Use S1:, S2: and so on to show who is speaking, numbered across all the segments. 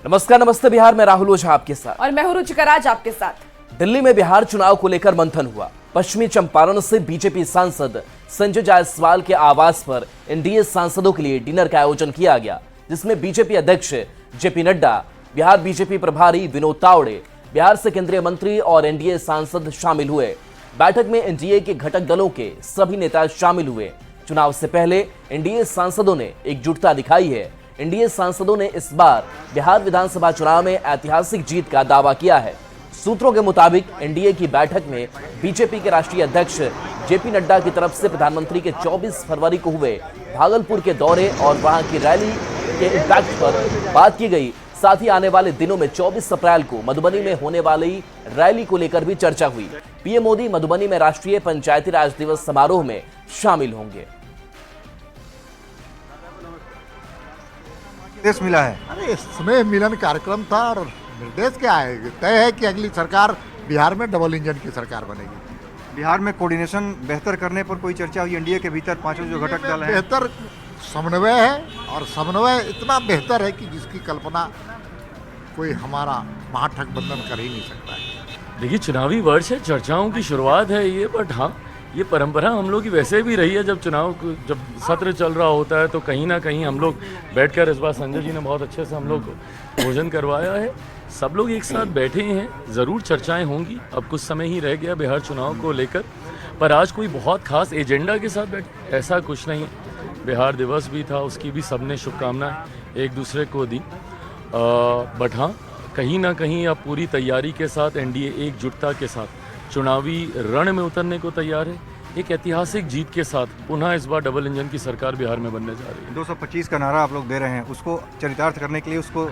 S1: नमस्कार, नमस्ते बिहार में राहुल ओझा आपके साथ
S2: और मैं हूं रुचिका राज आपके साथ।
S1: दिल्ली में बिहार चुनाव को लेकर मंथन हुआ। पश्चिमी चंपारण से बीजेपी सांसद संजय जायसवाल के आवास पर एनडीए सांसदों के लिए डिनर का आयोजन किया गया, जिसमें बीजेपी अध्यक्ष जेपी नड्डा, बिहार बीजेपी प्रभारी विनोद तावड़े, बिहार से केंद्रीय मंत्री और एनडीए सांसद शामिल हुए। बैठक में एनडीए के घटक दलों के सभी नेता शामिल हुए। चुनाव से पहले एनडीए सांसदों ने एकजुटता दिखाई है। एनडीए सांसदों ने इस बार बिहार विधानसभा चुनाव में ऐतिहासिक जीत का दावा किया है। सूत्रों के मुताबिक एनडीए की बैठक में बीजेपी के राष्ट्रीय अध्यक्ष जेपी नड्डा की तरफ से प्रधानमंत्री के 24 फरवरी को हुए भागलपुर के दौरे और वहां की रैली के इम्पैक्ट पर बात की गई। साथ ही आने वाले दिनों में 24 अप्रैल को मधुबनी में होने वाली रैली को लेकर भी चर्चा हुई। पीएम मोदी मधुबनी में राष्ट्रीय पंचायती राज दिवस समारोह में शामिल होंगे।
S3: निर्देश मिला है।
S4: अरे स्नेह मिलन कार्यक्रम था और निर्देश क्या है, तय है कि अगली सरकार बिहार में डबल इंजन की सरकार बनेगी।
S3: बिहार में कोऑर्डिनेशन बेहतर करने पर कोई चर्चा हुई? एनडीए के भीतर पांचों जो घटक दल हैं,
S4: बेहतर समन्वय है और समन्वय इतना बेहतर है कि जिसकी कल्पना कोई हमारा महागठबंधन कर ही नहीं सकता है।
S5: देखिए, चुनावी वर्ष है, चर्चाओं की शुरुआत है ये, बट हाँ, ये परंपरा हम लोग की वैसे भी रही है। जब सत्र चल रहा होता है तो कहीं ना कहीं हम लोग बैठकर, इस बार संजय जी ने बहुत अच्छे से हम लोग को भोजन करवाया है। सब लोग एक साथ बैठे हैं, ज़रूर चर्चाएं होंगी। अब कुछ समय ही रह गया बिहार चुनाव को लेकर, पर आज कोई बहुत खास एजेंडा के साथ बैठे ऐसा कुछ नहीं है। बिहार दिवस भी था, उसकी भी सबने शुभकामनाएं एक दूसरे को दी। बट हाँ, कहीं ना कहीं अब पूरी तैयारी के साथ एनडीए एकजुटता के साथ चुनावी रण में उतरने को तैयार है। एक ऐतिहासिक जीत के साथ पुनः इस बार डबल इंजन की सरकार बिहार में बनने जा रही है।
S3: 225 का नारा आप लोग दे रहे हैं, उसको चरितार्थ करने के लिए, उसको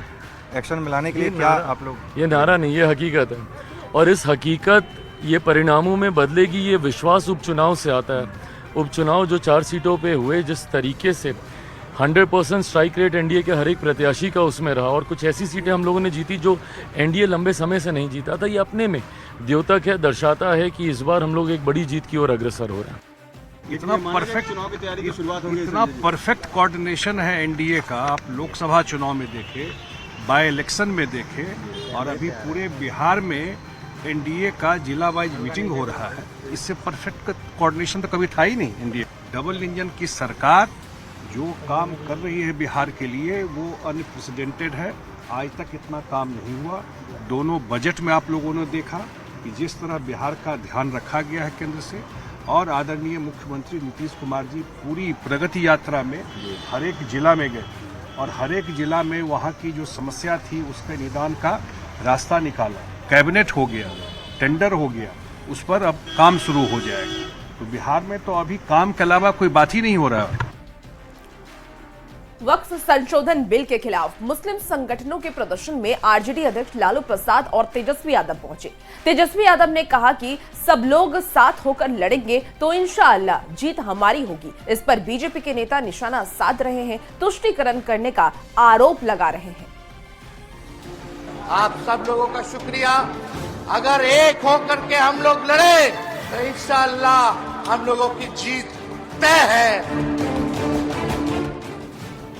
S3: एक्शन में लाने के लिए क्या आप लोग?
S5: ये नारा नहीं, ये हकीकत है, और इस हकीकत ये परिणामों में बदलेगी। ये विश्वास उपचुनाव से आता है। उपचुनाव जो 4 सीटों पे हुए, जिस तरीके से 100% स्ट्राइक रेट एनडीए के हर एक प्रत्याशी का उसमें रहा, और कुछ ऐसी सीटें हम लोगों ने जीती जो एनडीए लंबे समय से नहीं जीता था, ये अपने में द्योतक है, दर्शाता है कि इस बार हम लोग एक बड़ी जीत की ओर अग्रसर हो रहे हैं।
S6: इतना परफेक्ट चुनाव की तैयारी की शुरुआत होगी, इतना परफेक्ट कोऑर्डिनेशन है एनडीए का। आप लोकसभा चुनाव में देखें, बाय इलेक्शन में देखें, और अभी पूरे बिहार में एनडीए का जिला वाइज मीटिंग हो रहा है। इससे परफेक्ट कोऑर्डिनेशन तो कभी था ही नहीं। एनडीए डबल इंजन की सरकार जो काम कर रही है बिहार के लिए, वो अनप्रेसिडेंटेड है। आज तक इतना काम नहीं हुआ। दोनों बजट में आप लोगों ने देखा कि जिस तरह बिहार का ध्यान रखा गया है केंद्र से, और आदरणीय मुख्यमंत्री नीतीश कुमार जी पूरी प्रगति यात्रा में हर एक जिला में गए और हर एक जिला में वहाँ की जो समस्या थी उसके निदान का रास्ता निकाला। कैबिनेट हो गया, टेंडर हो गया, उस पर अब काम शुरू हो जाएगा। तो बिहार में तो अभी काम के अलावा कोई बात ही नहीं हो रहा है।
S2: वक्फ संशोधन बिल के खिलाफ मुस्लिम संगठनों के प्रदर्शन में आरजेडी अध्यक्ष लालू प्रसाद और तेजस्वी यादव पहुंचे। तेजस्वी यादव ने कहा कि सब लोग साथ होकर लड़ेंगे तो इंशाअल्लाह जीत हमारी होगी। इस पर बीजेपी के नेता निशाना साध रहे हैं, तुष्टीकरण करने का आरोप लगा रहे हैं।
S7: आप सब लोगों का शुक्रिया। अगर एक होकर के हम लोग लड़े तो इंशाअल्लाह हम लोगों की जीत तय है।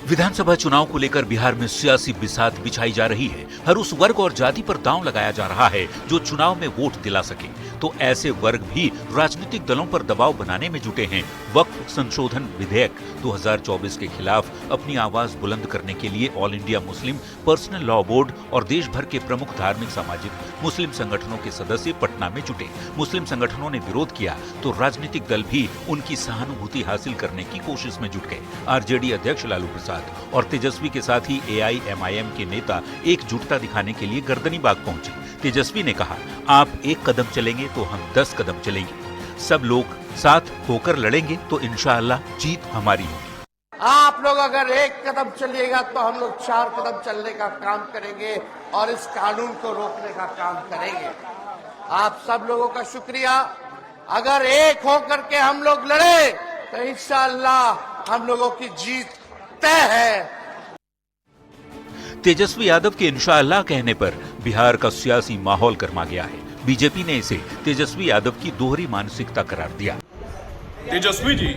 S8: विधानसभा चुनाव को लेकर बिहार में सियासी बिसात बिछाई जा रही है। हर उस वर्ग और जाति पर दांव लगाया जा रहा है जो चुनाव में वोट दिला सके। तो ऐसे वर्ग भी राजनीतिक दलों पर दबाव बनाने में जुटे हैं। वक्फ संशोधन विधेयक 2024 के खिलाफ अपनी आवाज बुलंद करने के लिए all India Muslim personal law board और देश भर के प्रमुख धार्मिक सामाजिक मुस्लिम संगठनों के सदस्य पटना में जुटे। मुस्लिम संगठनों ने विरोध किया तो राजनीतिक दल भी उनकी सहानुभूति हासिल करने की कोशिश में जुट गए। आरजेडी अध्यक्ष लालू प्रसाद और तेजस्वी के साथ ही एआईएमआईएम के नेता एकजुटता दिखाने के लिए गर्दनीबाग पहुंचे। तेजस्वी ने कहा, आप एक कदम चलेंगे तो हम 10 कदम चलेंगे। सब लोग साथ होकर लड़ेंगे तो इंशाअल्लाह जीत हमारी होगी।
S7: आप लोग अगर एक कदम चलिएगा तो हम लोग 4 कदम चलने का काम करेंगे और इस कानून को रोकने का काम करेंगे। आप सब लोगों का शुक्रिया। अगर एक होकर के हम लोग लड़े तो इंशाअल्लाह हम लोगों की जीत तय है।
S8: तेजस्वी यादव के इंशाअल्लाह कहने पर बिहार का सियासी माहौल गर्मा गया है। बीजेपी ने इसे तेजस्वी यादव की दोहरी मानसिकता करार दिया।
S9: तेजस्वी जी,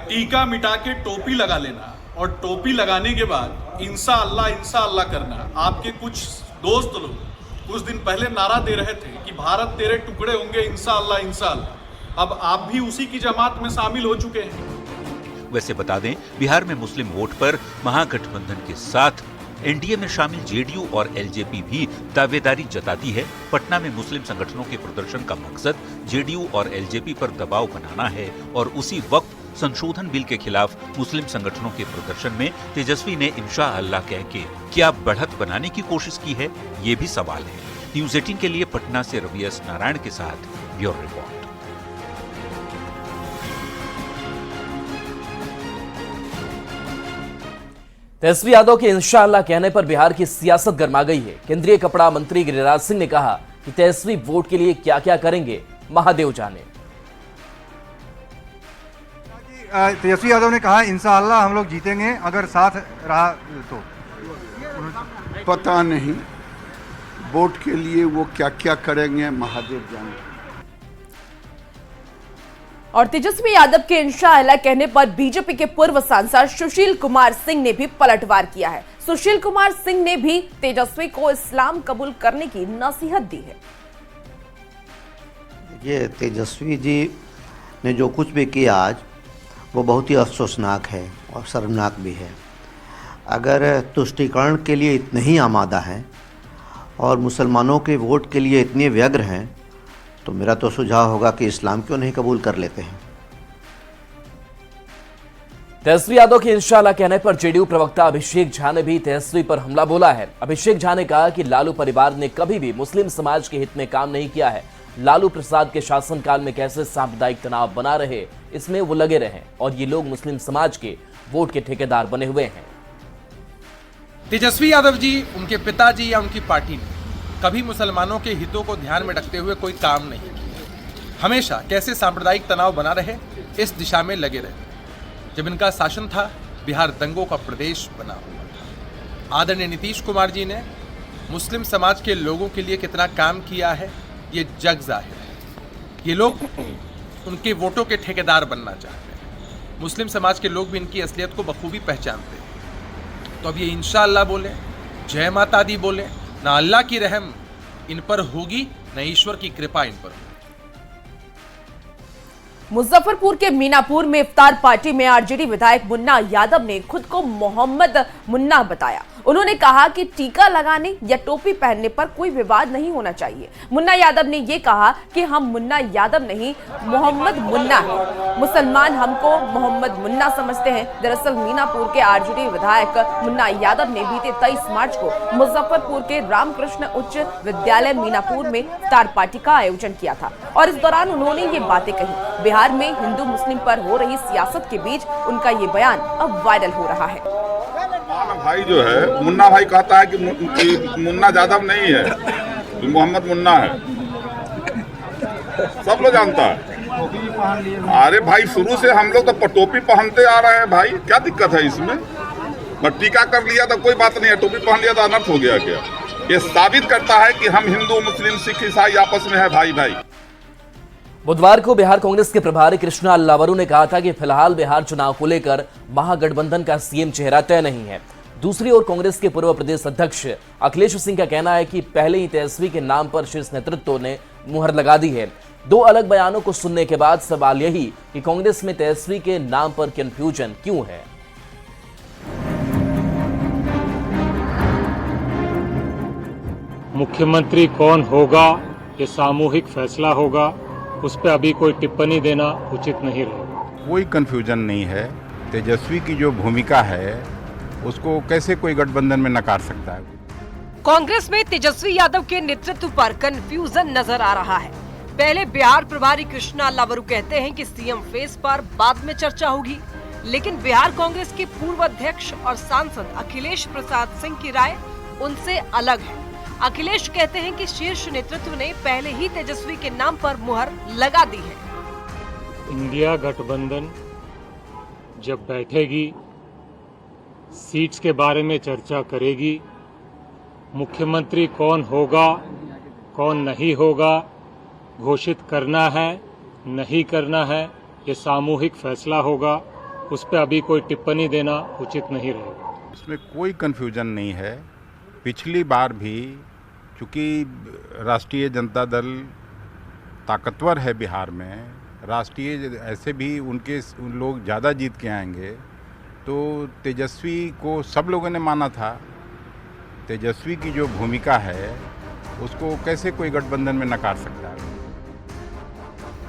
S9: टीका मिटा के टोपी लगा लेना और टोपी लगाने के बाद इंशा अल्लाह करना। आपके कुछ दोस्त लोग कुछ दिन पहले नारा दे रहे थे कि भारत तेरे टुकड़े होंगे इंशा अल्लाह। अब आप भी उसी की जमात में शामिल हो चुके हैं।
S8: वैसे बता दें, बिहार में मुस्लिम वोट पर महागठबंधन के साथ एनडीए में शामिल जेडीयू और एलजेपी भी दावेदारी जताती है। पटना में मुस्लिम संगठनों के प्रदर्शन का मकसद जेडीयू और एलजेपी पर दबाव बनाना है और उसी वक्त संशोधन बिल के खिलाफ मुस्लिम संगठनों के प्रदर्शन में तेजस्वी ने इंशा अल्लाह कह के क्या बढ़त बनाने की कोशिश की है, ये भी सवाल है। न्यूज़ 18 के लिए पटना से रवि एस नारायण के साथ ब्यूरो रिपोर्ट।
S1: तेजस्वी यादव के इंशाअल्लाह कहने पर बिहार की सियासत गर्मा गई है। केंद्रीय कपड़ा मंत्री गिरिराज सिंह ने कहा कि तेजस्वी वोट के लिए क्या क्या करेंगे महादेव जाने।
S3: तेजस्वी यादव ने कहा इंशाअल्लाह हम लोग जीतेंगे अगर साथ रहा तो।
S10: पता नहीं वोट के लिए वो क्या क्या करेंगे महादेव जाने।
S2: और तेजस्वी यादव के इंशाअल्लाह कहने पर बीजेपी के पूर्व सांसद सुशील कुमार सिंह ने भी पलटवार किया है। सुशील कुमार सिंह ने भी तेजस्वी को इस्लाम कबूल करने की नसीहत दी है।
S11: ये तेजस्वी जी ने जो कुछ भी किया आज वो बहुत ही अफसोसनाक है और शर्मनाक भी है। अगर तुष्टीकरण के लिए इतने ही आमादा हैं और मुसलमानों के वोट के लिए इतने व्यग्र हैं तो मेरा तो सुझाव होगा कि इस्लाम क्यों नहीं कबूल कर लेते हैं।
S1: तेजस्वी यादव के इंशाअल्लाह कहने पर जेडीयू प्रवक्ता अभिषेक झा ने भी तेजस्वी पर हमला बोला है। अभिषेक झा ने कहा कि लालू परिवार ने कभी भी मुस्लिम समाज के हित में काम नहीं किया है। लालू प्रसाद के शासनकाल में कैसे सांप्रदायिक तनाव बना रहे, इसमें वो लगे रहे और ये लोग मुस्लिम समाज के वोट के ठेकेदार बने हुए हैं।
S12: तेजस्वी यादव जी, उनके पिताजी या उनकी पार्टी ने कभी मुसलमानों के हितों को ध्यान में रखते हुए कोई काम नहीं किया। हमेशा कैसे सांप्रदायिक तनाव बना रहे इस दिशा में लगे रहे। जब इनका शासन था बिहार दंगों का प्रदेश बना हुआ था। आदरणीय नीतीश कुमार जी ने मुस्लिम समाज के लोगों के लिए कितना काम किया है ये जग जाहिर है। ये लोग उनके वोटों के ठेकेदार बनना चाहते हैं। मुस्लिम समाज के लोग भी इनकी असलियत को बखूबी पहचानते हैं। तो अब ये इंशाअल्लाह बोले, जय माता दी बोले, ना अल्लाह की रहम इन पर होगी न ईश्वर की कृपा इन पर होगी।
S2: मुजफ्फरपुर के मीनापुर में इफ्तार पार्टी में आरजेडी विधायक मुन्ना यादव ने खुद को मोहम्मद मुन्ना बताया। उन्होंने कहा कि टीका लगाने या टोपी पहनने पर कोई विवाद नहीं होना चाहिए। मुन्ना यादव ने यह कहा कि हम मुन्ना यादव नहीं मोहम्मद मुन्ना हैं। मुसलमान हमको मोहम्मद मुन्ना समझते हैं। दरअसल मीनापुर के आरजेडी विधायक मुन्ना यादव ने बीते 23 मार्च को मुजफ्फरपुर के रामकृष्ण उच्च विद्यालय मीनापुर में इफ्तार पार्टी का आयोजन किया था और इस दौरान उन्होंने ये बातें कही। बिहार में हिंदू मुस्लिम पर हो रही सियासत के बीच उनका ये बयान अब वायरल हो रहा है।
S13: भाई जो है मुन्ना भाई कहता है कि मुन्ना यादव नहीं है, कि मोहम्मद मुन्ना है, सब लोग जानता है। अरे भाई शुरू से हम लोग तो टोपी पहनते आ रहे हैं भाई, क्या दिक्कत है इसमें? बस टीका कर लिया तो कोई बात नहीं है, टोपी पहन लिया तो अनर्थ हो गया क्या? ये साबित करता है कि हम हिंदू मुस्लिम सिख ईसाई आपस में है भाई भाई।
S1: बुधवार को बिहार कांग्रेस के प्रभारी कृष्णा अल्लावरू ने कहा था कि फिलहाल बिहार चुनाव को लेकर महागठबंधन का सीएम चेहरा तय नहीं है। दूसरी ओर कांग्रेस के पूर्व प्रदेश अध्यक्ष अखिलेश सिंह का कहना है कि पहले ही तेजस्वी के नाम पर शीर्ष नेतृत्व ने मुहर लगा दी है। दो अलग बयानों को सुनने के बाद सवाल यही कि कांग्रेस में तेजस्वी के नाम पर कंफ्यूजन क्यों है।
S14: मुख्यमंत्री कौन होगा ये सामूहिक फैसला होगा, उस पर अभी कोई टिप्पणी देना उचित नहीं रहेगा।
S13: कोई कंफ्यूजन नहीं है। तेजस्वी की जो भूमिका है उसको कैसे कोई गठबंधन में नकार सकता है?
S15: कांग्रेस में तेजस्वी यादव के नेतृत्व पर कंफ्यूजन नजर आ रहा है। पहले बिहार प्रभारी कृष्णा अल्लावरू कहते हैं कि सीएम फेस पर बाद में चर्चा होगी, लेकिन बिहार कांग्रेस के पूर्व अध्यक्ष और सांसद अखिलेश प्रसाद सिंह की राय उनसे अलग है। अखिलेश कहते हैं कि शीर्ष नेतृत्व ने पहले ही तेजस्वी के नाम पर मुहर लगा दी है।
S14: इंडिया गठबंधन जब बैठेगी, सीट्स के बारे में चर्चा करेगी, मुख्यमंत्री कौन होगा कौन नहीं होगा घोषित करना है नहीं करना है ये सामूहिक फैसला होगा। उस पर अभी कोई टिप्पणी देना उचित नहीं रहेगा।
S16: इसमें कोई कन्फ्यूजन नहीं है। पिछली बार भी चूँकि राष्ट्रीय जनता दल ताकतवर है बिहार में, राष्ट्रीय ऐसे भी उन लोग ज़्यादा जीत के आएंगे, तो तेजस्वी को सब लोगों ने माना था। तेजस्वी की जो भूमिका है उसको कैसे कोई गठबंधन में नकार सकता है।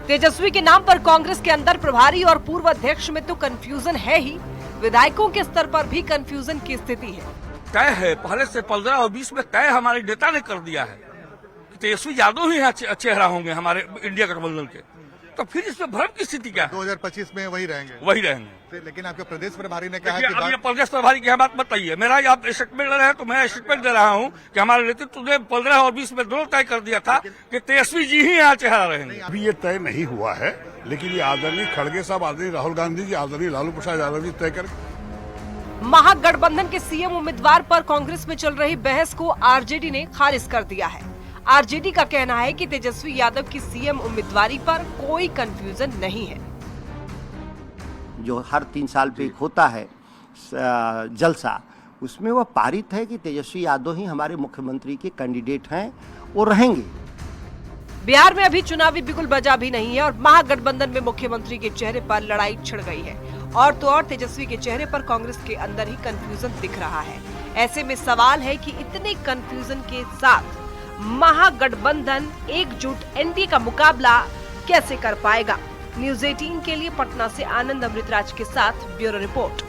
S15: तेजस्वी के नाम पर कांग्रेस के अंदर प्रभारी और पूर्व अध्यक्ष में तो कंफ्यूजन है ही, विधायकों के स्तर पर भी कंफ्यूजन की स्थिति है।
S17: तय है, पहले से 15 और 20 में तय हमारे नेता ने कर दिया है कि तेजस्वी यादव ही चेहरा होंगे हमारे इंडिया गठबंधन के, तो फिर इसमें भ्रम की स्थिति क्या है?
S4: 2025 में वही रहेंगे। लेकिन आपके प्रदेश प्रभारी ने कहा कि
S17: ये प्रदेश प्रभारी की बात बताइए। मेरा आप स्टेटमेंट ले रहे हैं तो मैं स्टेटमेंट दे रहा हूँ कि हमारे नेतृत्व ने 15 और 20 में दोनों तय कर दिया था कि तेजस्वी जी ही यहाँ चेहरा रहेंगे।
S18: अभी ये तय नहीं हुआ है, लेकिन ये आदरणीय खड़गे साहब, आदरणीय राहुल गांधी जी, आदरणीय लालू प्रसाद यादव जी तय कर।
S15: महागठबंधन के सीएम उम्मीदवार पर कांग्रेस में चल रही बहस को आरजेडी ने खारिज कर दिया है। आरजेडी का कहना है कि तेजस्वी यादव की सीएम उम्मीदवारी पर कोई कंफ्यूजन नहीं है।
S11: जो हर 3 साल पे एक होता है जलसा, उसमें वह पारित है कि तेजस्वी यादव ही हमारे मुख्यमंत्री के कैंडिडेट हैं और रहेंगे।
S15: बिहार में अभी चुनावी बिगुल बजा भी नहीं है और महागठबंधन में मुख्यमंत्री के चेहरे पर लड़ाई छिड़ गई है। और तो और तेजस्वी के चेहरे पर कांग्रेस के अंदर ही कंफ्यूजन दिख रहा है। ऐसे में सवाल है कि इतने कंफ्यूजन के साथ महागठबंधन एकजुट एनडीए का मुकाबला कैसे कर पाएगा। न्यूज़ 18 के लिए पटना से आनंद अमृतराज के साथ ब्यूरो रिपोर्ट।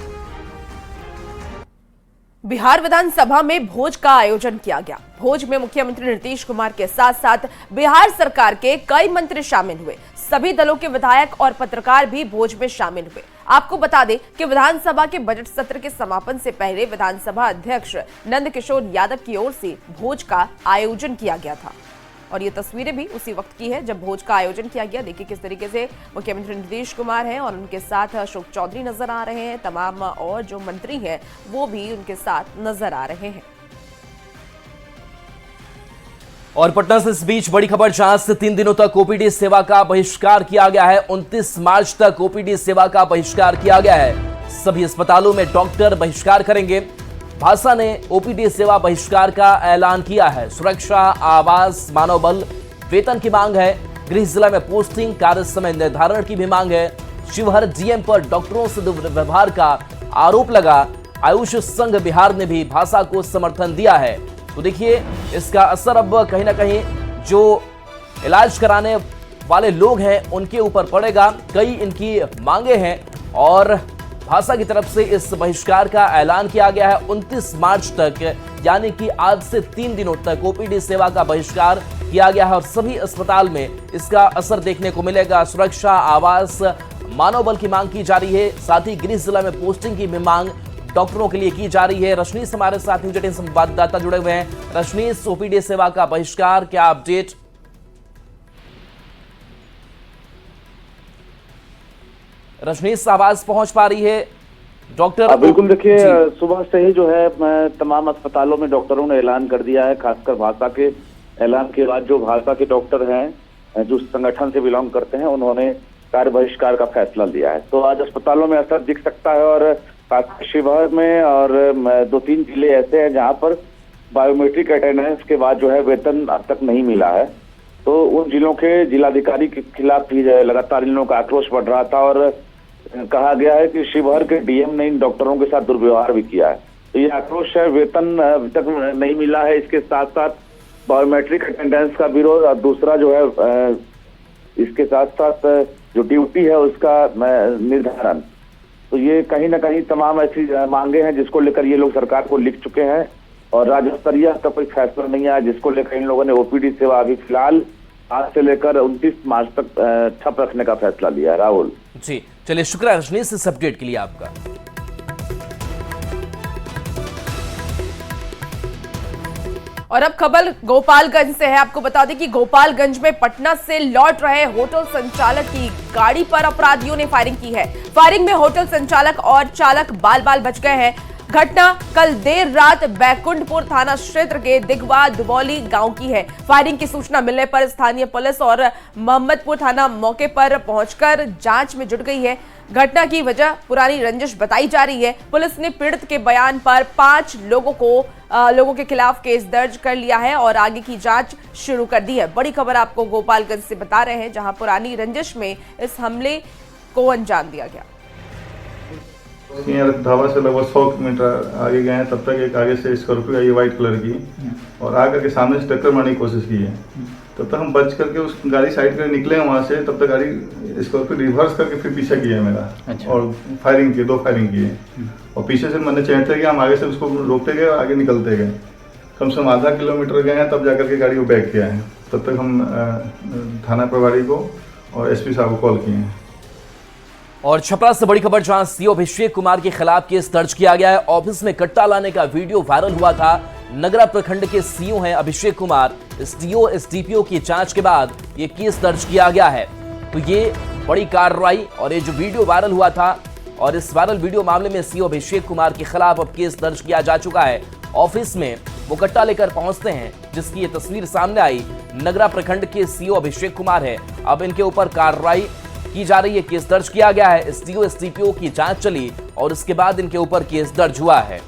S2: बिहार विधानसभा में भोज का आयोजन किया गया। भोज में मुख्यमंत्री नीतीश कुमार के साथ साथ बिहार सरकार के कई मंत्री शामिल हुए। सभी दलों के विधायक और पत्रकार भी भोज में शामिल हुए। आपको बता दें कि विधानसभा के बजट सत्र के समापन से पहले विधानसभा अध्यक्ष नंदकिशोर यादव की ओर से भोज का आयोजन किया गया था और ये तस्वीरें भी उसी वक्त की है जब भोज का आयोजन किया गया। देखिए किस तरीके से मुख्यमंत्री नीतीश कुमार हैं और उनके साथ अशोक चौधरी नजर आ रहे हैं। तमाम और जो मंत्री हैं वो भी उनके साथ नजर आ रहे हैं।
S1: और पटना से इस बीच बड़ी खबर, जहां से 3 दिनों तक ओपीडी सेवा का बहिष्कार किया गया है। 29 मार्च तक ओपीडी सेवा का बहिष्कार किया गया है। सभी अस्पतालों में डॉक्टर बहिष्कार करेंगे। भासा ने ओपीडी सेवा बहिष्कार का ऐलान किया है। सुरक्षा, आवास, मानव बल, वेतन की मांग है। गृह जिला में पोस्टिंग, कार्य समय निर्धारण की भी मांग है। शिवहर जीएम पर डॉक्टरों से दुर्व्यवहार का आरोप लगा। आयुष संघ बिहार ने भी भासा को समर्थन दिया है। तो देखिए इसका असर अब कहीं ना कहीं जो इलाज कराने वाले लोग हैं उनके ऊपर पड़ेगा। कई इनकी मांगे हैं और भासा की तरफ से इस बहिष्कार का ऐलान किया गया है। 29 मार्च तक यानी कि आज से 3 दिनों तक ओपीडी सेवा का बहिष्कार किया गया है और सभी अस्पताल में इसका असर देखने को मिलेगा। सुरक्षा, आवास, मानव बल की मांग की जा रही है। साथ ही गृह जिला में पोस्टिंग की भी मांग डॉक्टरों के लिए की जा रही है। रजनीश हमारे साथ न्यूज़ 18 संवाददाता जुड़े हुए हैं। रजनीश, ओपीडी सेवा का बहिष्कार, क्या अपडेट? रजनीश, आवाज पहुंच पा रही है डॉक्टर?
S19: बिल्कुल, देखिए सुबह से ही जो है तमाम अस्पतालों में डॉक्टरों ने ऐलान कर दिया है। खासकर भासा के ऐलान के बाद जो भासा के डॉक्टर हैं जो संगठन से बिलोंग करते हैं उन्होंने कार्य बहिष्कार का फैसला लिया है। तो आज अस्पतालों में असर दिख सकता है और शिवहर में और 2-3 जिले ऐसे हैं जहां पर बायोमेट्रिक अटेंडेंस के बाद जो है वेतन अब तक नहीं मिला है। तो उन जिलों के जिलाधिकारी के खिलाफ भी लगातार इन लोगों का आक्रोश बढ़ रहा था और कहा गया है कि शिवहर के डीएम ने इन डॉक्टरों के साथ दुर्व्यवहार भी किया है। तो ये आक्रोश है, वेतन अभी तक नहीं मिला है। इसके साथ साथ बायोमेट्रिक अटेंडेंस का विरोध और दूसरा जो है इसके साथ साथ जो ड्यूटी है उसका निर्धारण। तो ये कहीं ना कहीं तमाम ऐसी मांगे हैं जिसको लेकर ये लोग सरकार को लिख चुके हैं और राज्य स्तरीय का कोई फैसला नहीं आया, जिसको लेकर इन लोगों ने ओपीडी सेवा अभी फिलहाल आज से लेकर 29 मार्च तक ठप रखने का फैसला लिया है। राहुल
S1: जी, चलिए शुक्रिया रजनीश इस अपडेट के लिए आपका।
S2: और अब खबर गोपालगंज से है। आपको बता दें कि गोपालगंज में पटना से लौट रहे होटल संचालक की गाड़ी पर अपराधियों ने फायरिंग की है। फायरिंग में होटल संचालक और चालक बाल बाल बच गए हैं। घटना कल देर रात बैकुंठपुर थाना क्षेत्र के दिगवा दुबौली गांव की है। फायरिंग की सूचना मिलने पर स्थानीय पुलिस और मोहम्मदपुर थाना मौके पर पहुंचकर जांच में जुट गई है। घटना की वजह पुरानी रंजिश बताई जा रही है। पुलिस ने पीड़ित के बयान पर 5 लोगों के खिलाफ केस दर्ज कर लिया है और आगे की जांच शुरू कर दी है। बड़ी खबर आपको गोपालगंज से बता रहे हैं, जहां पुरानी रंजिश में इस हमले को अंजाम दिया गया।
S20: ढाबा से लगभग 100 मीटर आगे गए हैं, तब तक एक आगे से स्कॉर्पियो आई व्हाइट कलर की और आकर के सामने से टक्कर मारने की कोशिश की है। तब तक हम बच करके उस गाड़ी साइड करके निकले हैं वहाँ से, तब तक गाड़ी स्कॉर्पियो रिवर्स करके फिर पीछे किया है मेरा। अच्छा। और फायरिंग की 2 फायरिंग की है और पीछे से मैंने चढ़ते गए, हम आगे से उसको रोकते गए और आगे निकलते गए। कम से कम आधा किलोमीटर गए हैं, तब जाकर के गाड़ी को बैक किया है। तब तक हम थाना प्रभारी को और एसपी साहब को कॉल किए हैं।
S1: और छपरा से बड़ी खबर, जहां सीओ अभिषेक कुमार के खिलाफ केस दर्ज किया गया है। ऑफिस में कट्टा लाने का वीडियो वायरल हुआ था। नगरा प्रखंड के सीओ हैं अभिषेक कुमार। एसडीओ एसडीपीओ की जांच के बाद ये केस दर्ज किया गया है। तो ये बड़ी कार्रवाई और ये जो वीडियो वायरल हुआ था और इस वायरल वीडियो मामले में सीओ अभिषेक कुमार के खिलाफ अब केस दर्ज किया जा चुका है। ऑफिस में वो कट्टा लेकर पहुंचते हैं, जिसकी ये तस्वीर सामने आई। नगरा प्रखंड के सीओ अभिषेक कुमार है। अब इनके ऊपर कार्रवाई की जा रही है, केस दर्ज किया गया है। एसडीओ एसडीपीओ की जांच चली और उसके बाद इनके ऊपर केस दर्ज हुआ है।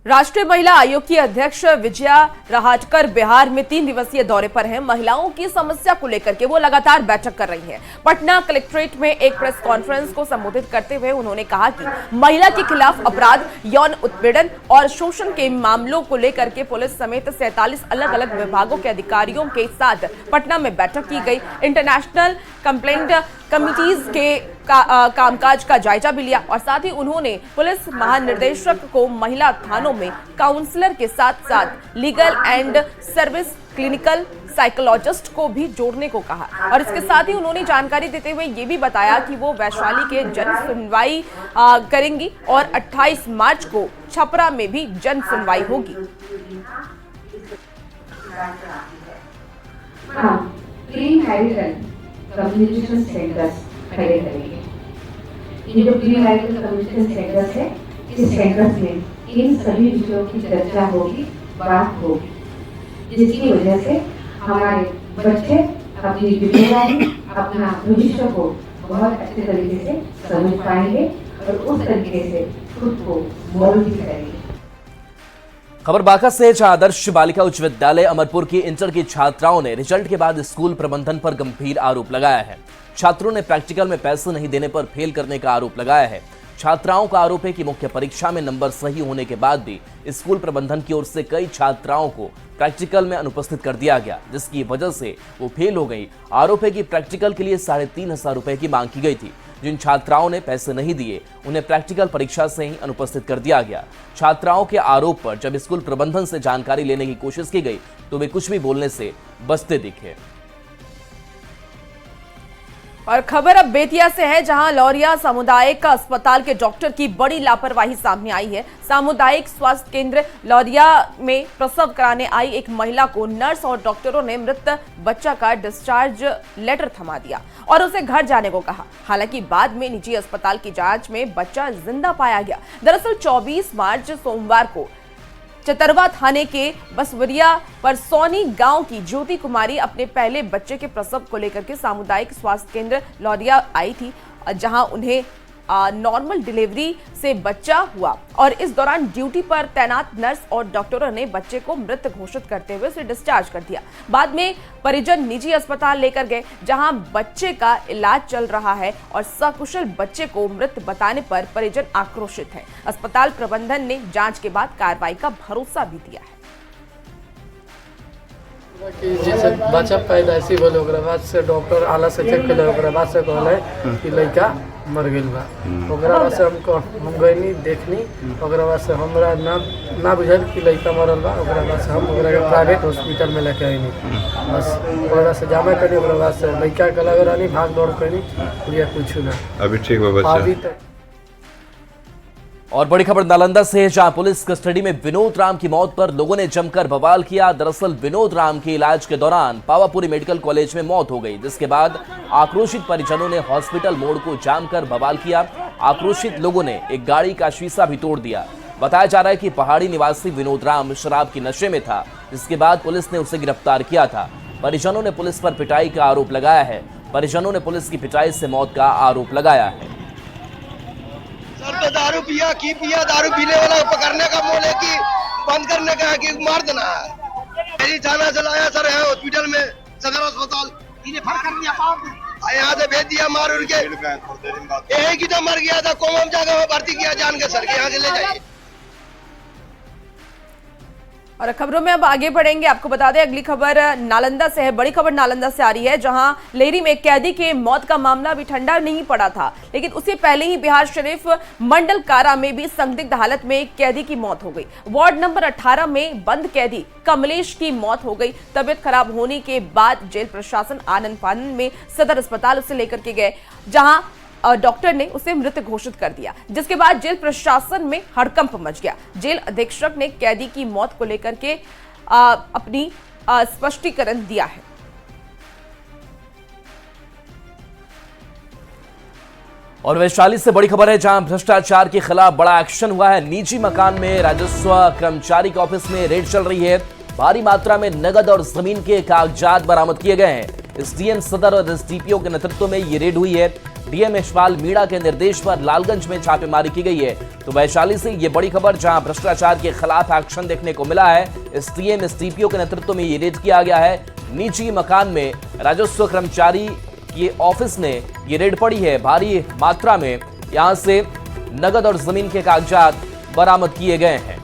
S2: राष्ट्रीय महिला आयोग की अध्यक्ष विजया रहाटकर बिहार में 3 दिवसीय दौरे पर हैं। महिलाओं की समस्या को लेकर के वो लगातार बैठक कर रही हैं। पटना कलेक्ट्रेट में एक प्रेस कॉन्फ्रेंस को संबोधित करते हुए उन्होंने कहा कि महिला के खिलाफ अपराध, यौन उत्पीड़न और शोषण के मामलों को लेकर के पुलिस समेत 47 अलग अलग विभागों के अधिकारियों के साथ पटना में बैठक की गई। इंटरनेशनल कंप्लेंट कमिटीज के कामकाज का जायजा भी लिया और साथ ही उन्होंने पुलिस महानिदेशक को महिला थानों में काउंसलर के साथ साथ legal and service clinical psychologist को भी जोड़ने को कहा। और इसके साथ ही उन्होंने जानकारी देते हुए ये भी बताया कि वो वैशाली के जन सुनवाई करेंगी और 28 मार्च को छपरा में भी जन सुनवाई होगी।
S21: कम्युनिकेशन सेंटर्स खड़े करेंगे। ये जो प्री मैरिटल कम्युनिकेशन सेंटर्स है, इस सेंटर्स में इन सभी विषयों की चर्चा होगी, बात होगी, जिसकी वजह से हमारे बच्चे अपनी जिम्मेदारी, अपना भविष्य को बहुत अच्छे तरीके से समझ पाएंगे और उस तरीके से खुद को मोल्ड भी करेंगे।
S1: खबर बांका से, जहां आदर्श बालिका उच्च विद्यालय अमरपुर की इंटर की छात्राओं ने रिजल्ट के बाद स्कूल प्रबंधन पर गंभीर आरोप लगाया है। छात्रों ने प्रैक्टिकल में पैसे नहीं देने पर फेल करने का आरोप लगाया है। छात्राओं का आरोप है कि मुख्य परीक्षा में नंबर सही होने के बाद भी स्कूल प्रबंधन की ओर से कई छात्राओं को प्रैक्टिकल में अनुपस्थित कर दिया गया, जिसकी वजह से वो फेल हो गई। आरोप है कि प्रैक्टिकल के लिए 3,500 रुपए की मांग की गई थी। जिन छात्राओं ने पैसे नहीं दिए उन्हें प्रैक्टिकल परीक्षा से ही अनुपस्थित कर दिया गया। छात्राओं के आरोप पर जब स्कूल प्रबंधन से जानकारी लेने की कोशिश की गई तो वे कुछ भी बोलने से बचते दिखे।
S2: और खबर अब बेतिया से है, जहां लौरिया सामुदायिक अस्पताल के डॉक्टर की बड़ी लापरवाही सामने आई है। सामुदायिक स्वास्थ्य केंद्र लौरिया में प्रसव कराने आई एक महिला को नर्स और डॉक्टरों ने मृत बच्चा का डिस्चार्ज लेटर थमा दिया और उसे घर जाने को कहा। हालांकि बाद में निजी अस्पताल की जांच में बच्चा जिंदा पाया गया। दरअसल 24 मार्च सोमवार को चतरवा थाने के बसवरिया परसौनी गांव की ज्योति कुमारी अपने पहले बच्चे के प्रसव को लेकर के सामुदायिक स्वास्थ्य केंद्र लौरिया आई थी, जहां उन्हें नॉर्मल डिलीवरी से बच्चा हुआ और इस दौरान ड्यूटी पर तैनात नर्स और डॉक्टरों ने बच्चे को मृत घोषित करते हुए उसे डिस्चार्ज कर दिया। बाद में परिजन निजी अस्पताल लेकर गए, जहां बच्चे का इलाज चल रहा है और सकुशल बच्चे को मृत बताने पर परिजन आक्रोशित है। अस्पताल प्रबंधन ने जांच के बाद कार्रवाई का भरोसा भी दिया है।
S22: कि जैसे बच्चा पैदाइशी बोले ओकरा बाद से डॉक्टर आला से चेक कैले, ओकरा बाद से कहले कि लड़का मर गेल बा। ओकरा बाद से हम गइनी देखनी, ओकरा बाद से हमरा ना बुझल कि लड़का मरल बा। ओकरा बाद से हम ओकरा के प्राइवेट हॉस्पिटल में लेके आइनी, बस ओकरा से जामा करनी। ओकरा बाद से लड़का के लगे रहनी, भाग दौड़ करनी, पूरा कुछ ना
S23: अभी ठीक बा बच्चा
S22: अभी तक।
S1: और बड़ी खबर नालंदा से है, जहां पुलिस कस्टडी में विनोद राम की मौत पर लोगों ने जमकर बवाल किया। दरअसल विनोद राम के इलाज के दौरान पावापुरी मेडिकल कॉलेज में मौत हो गई, जिसके बाद आक्रोशित परिजनों ने हॉस्पिटल मोड़ को जाम कर बवाल किया। आक्रोशित लोगों ने एक गाड़ी का शीशा भी तोड़ दिया। बताया जा रहा है कि पहाड़ी निवासी विनोद राम शराब के नशे में था, जिसके बाद पुलिस ने उसे गिरफ्तार किया था। परिजनों ने पुलिस पर पिटाई का आरोप लगाया है। परिजनों ने पुलिस की पिटाई से मौत का आरोप लगाया है।
S5: सर तो दारू पिया दारू पीने वाला पकड़ने का बोले कि बंद करने का है कि मार देना है। मेरी थाना चलाया सर है हॉस्पिटल में सदर अस्पताल कर दिया यहाँ से भेज दिया मार उड़ के यही की तो मर गया था कोमम जगह भर्ती किया जान के सर के यहाँ से ले जाइए।
S2: और खबरों में अब आगे बढ़ेंगे। आपको बता दें अगली खबर नालंदा से है। बड़ी खबर नालंदा से आ रही है, जहां लेहरी में एक कैदी के मौत का मामला अभी ठंडा नहीं पड़ा था, लेकिन उससे पहले ही बिहार शरीफ मंडल कारा में भी संदिग्ध हालत में एक कैदी की मौत हो गई। वार्ड नंबर 18 में बंद कैदी कमलेश की मौत हो गई। तबियत खराब होने के बाद जेल प्रशासन आनन फानन में सदर अस्पताल उसे लेकर के गए, जहां डॉक्टर ने उसे मृत घोषित कर दिया, जिसके बाद जेल प्रशासन में हड़कंप मच गया। जेल अधीक्षक ने कैदी की मौत को लेकर के अपनी स्पष्टीकरण दिया है।
S1: और वैशाली से बड़ी खबर है, जहां भ्रष्टाचार के खिलाफ बड़ा एक्शन हुआ है। निजी मकान में राजस्व कर्मचारी के ऑफिस में रेड चल रही है। भारी मात्रा में नगद और जमीन के कागजात बरामद किए गए हैं। एसडीएम सदर और एसडीपीओ के नेतृत्व में ये रेड हुई है। डीएम यशपाल मीणा के निर्देश पर लालगंज में छापेमारी की गई है। तो वैशाली से ये बड़ी खबर, जहां भ्रष्टाचार के खिलाफ एक्शन देखने को मिला है। एसडीएम एसडीपीओ के नेतृत्व में ये रेड किया गया है। निजी मकान में राजस्व कर्मचारी के ऑफिस ने ये रेड पड़ी है। भारी मात्रा में यहां से नगद और जमीन के कागजात बरामद किए गए हैं।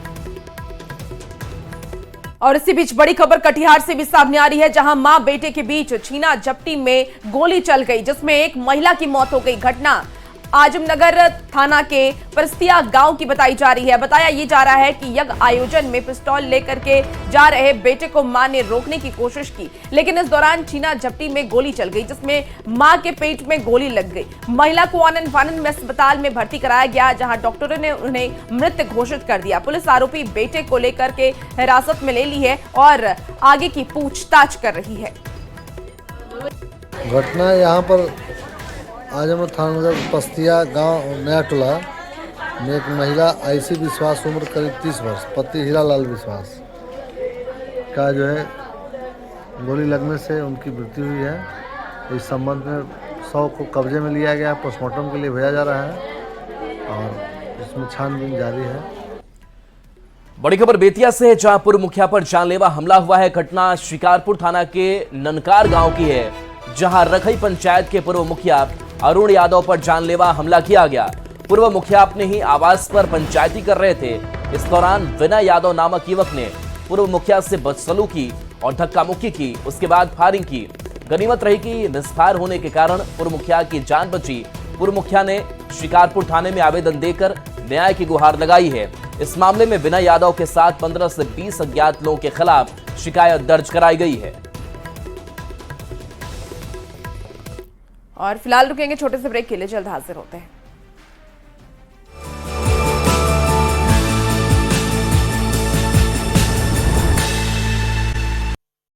S2: और इसी बीच बड़ी खबर कटिहार से भी सामने आ रही है, जहां मां बेटे के बीच छीना झपटी में गोली चल गई, जिसमें एक महिला की मौत हो गई। घटना आजमनगर थाना के परस्तिया गांव की बताई जा रही है। बताया ये जा रहा है कि यज्ञ आयोजन में पिस्तौल लेकर के जा रहे बेटे को मां ने रोकने की कोशिश की, लेकिन इस दौरान छीना झपटी में गोली चल गई, जिसमें मां के पेट में गोली लग गई। महिला को आनन फानन में अस्पताल में भर्ती कराया गया, जहां डॉक्टरों ने उन्हें मृत घोषित कर दिया। पुलिस आरोपी बेटे को लेकर के हिरासत में ले ली है और आगे की पूछताछ कर रही है।
S6: घटना यहाँ पर आजमगढ़ थाना पस्तिया गांव नया टोला में एक महिला आईसी विश्वास उम्र करीब 30 वर्ष पति हीरालाल विश्वास का जो है गोली लगने से उनकी मृत्यु हुई है। इस संबंध में शव को कब्जे में लिया गया, पोस्टमार्टम के लिए भेजा जा रहा है और इसमें छानबीन जारी है।
S1: बड़ी खबर बेतिया से है, जहां पूर्व मुखिया पर जानलेवा हमला हुआ है। घटना शिकारपुर थाना के ननकार गांव की है, जहां रखई पंचायत के पूर्व मुखिया अरुण यादव पर जानलेवा हमला किया गया। पूर्व मुखिया अपने ही आवास पर पंचायती कर रहे थे। इस दौरान विनय यादव नामक युवक ने पूर्व मुखिया से बदसलूकी और धक्का मुक्की की, उसके बाद फायरिंग की। गनीमत रही कि मिसफायर होने के कारण पूर्व मुखिया की जान बची। पूर्व मुखिया ने शिकारपुर थाने में आवेदन देकर न्याय की गुहार लगाई है। इस मामले में विनय यादव के साथ 15 से 20 अज्ञात लोगों के खिलाफ शिकायत दर्ज कराई गई है।
S2: और फिलहाल रुकेंगे छोटे से ब्रेक के लिए, जल्द हाजिर होते हैं।